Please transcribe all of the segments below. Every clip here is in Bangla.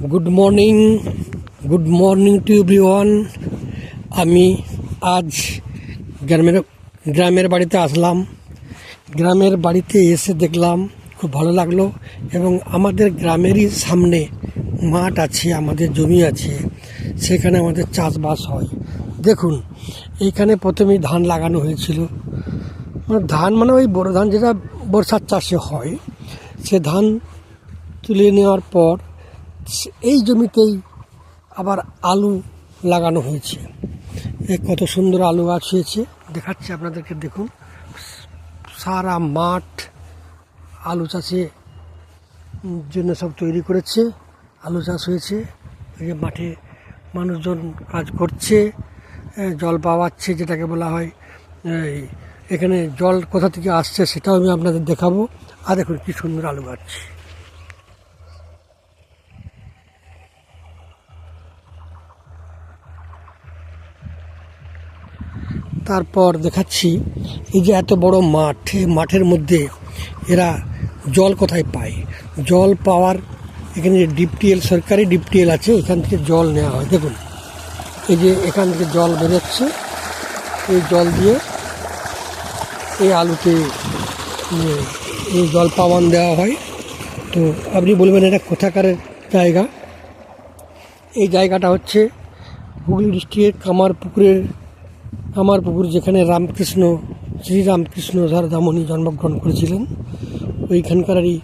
Good morning to everyone. আমি আজ গ্রামের বাড়িতে আসলাম। গ্রামের বাড়িতে এসে দেখলাম খুব ভালো লাগলো, এবং আমাদের গ্রামেরই সামনে মাঠ আছে, আমাদের জমি আছে, সেখানে আমাদের চাষবাস হয়। দেখুন, এইখানে প্রথমেই ধান লাগানো হয়েছিল। ধান মানে ওই বড় ধান যেটা বর্ষার চাষে হয়, সে ধান তুলে নেওয়ার পর এই জমিতেই আবার আলু লাগানো হয়েছে। কত সুন্দর আলু গাছ হয়েছে, দেখাচ্ছি আপনাদেরকে। দেখুন, সারা মাঠ আলু চাষে জন্য সব তৈরি করেছে। আলু চাষ হয়েছে, এই যে মাঠে মানুষজন কাজ করছে, জল পাওয়াচ্ছে, যেটাকে বলা হয়। এখানে জল কোথা থেকে আসছে সেটাও আমি আপনাদের দেখাবো। আর দেখুন কি সুন্দর আলু গাছ। তারপর দেখাচ্ছি এই যে এত বড় মাঠ, মাঠের মধ্যে এরা জল কোথায় পায়? জল পাওয়ার এখানে যে ডিপটিএল, সরকারি ডিপটিএল আছে, এখান থেকে জল নেওয়া হয়। দেখুন, এই যে এখান থেকে জল বেরোচ্ছে, এই জল দিয়ে এই আলুতে এই জল পাওয়ান দেওয়া হয়। তো আপনি বলবেন এটা কোথাকার জায়গা? এই জায়গাটা হচ্ছে হুগলি ডিস্ট্রিক্টের কামারপুকুর, যেখানে শ্রীরামকৃষ্ণ দামোদর জন্মগ্রহণ করেছিলেন। ওইখানকারই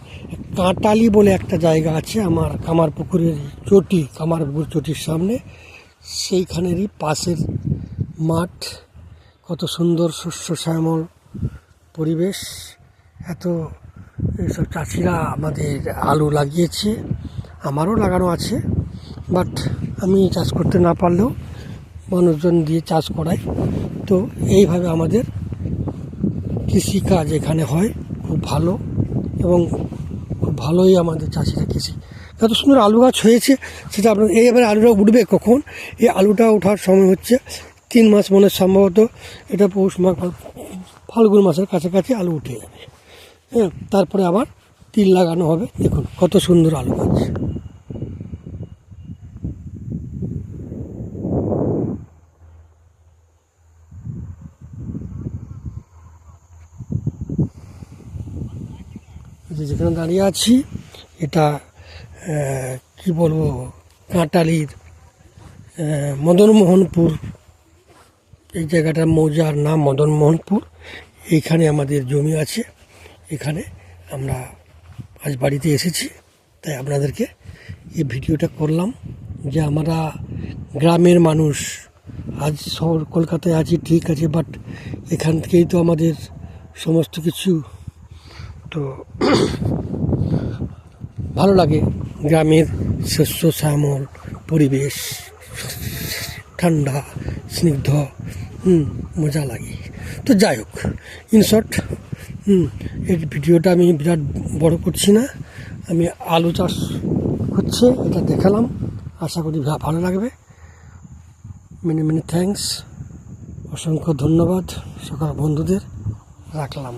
কাঁটালি বলে একটা জায়গা আছে, আমার কামারপুকুরের চটি, কামারপুকুর চটির সামনে, সেইখানেরই পাশের মাঠ। কত সুন্দর শস্য শ্যামল পরিবেশ। এত এইসব চাষিরা আমাদের আলু লাগিয়েছে, আমারও লাগানো আছে, বাট আমি চাষ করতে না পারলেও মানুষজন দিয়ে চাষ করায়। তো এইভাবে আমাদের কৃষিকাজ এখানে হয় খুব ভালো, এবং খুব ভালোই আমাদের চাষিরা কৃষি। এত সুন্দর আলু গাছ হয়েছে, সেটা আপনার এবারে আলুটা উঠবে কখন? এই আলুটা ওঠার সময় হচ্ছে 3 মাস, মনে সম্ভবত এটা পৌষ মাঘ ফাল্গুন মাসের কাছাকাছি আলু উঠে যাবে। হ্যাঁ, তারপরে আবার তিল লাগানো হবে। দেখুন কত সুন্দর আলু গাছ। যেখানে দাঁড়িয়ে আছি, এটা কি বলবো, কাঁটালির মদনমোহনপুর, এই জায়গাটার মৌজার নাম মদনমোহনপুর। এইখানে আমাদের জমি আছে, এখানে আমরা আজ বাড়িতে এসেছি, তাই আপনাদেরকে এই ভিডিওটা করলাম যে আমরা গ্রামের মানুষ। আজ শহর কলকাতায় আছি, ঠিক আছে, বাট এখান থেকেই তো আমাদের সমস্ত কিছু। তো ভালো লাগে গ্রামের শস্য শ্যামল পরিবেশ, ঠান্ডা স্নিগ্ধ, মজা লাগে। তো যাই হোক, ইন শর্ট, এই ভিডিওটা আমি বিরাট বড় করছি না। আমি আলু চাষ হচ্ছে এটা দেখালাম, আশা করি ভালো লাগবে। মেনি থ্যাঙ্কস, অসংখ্য ধন্যবাদ সকল বন্ধুদের। রাখলাম।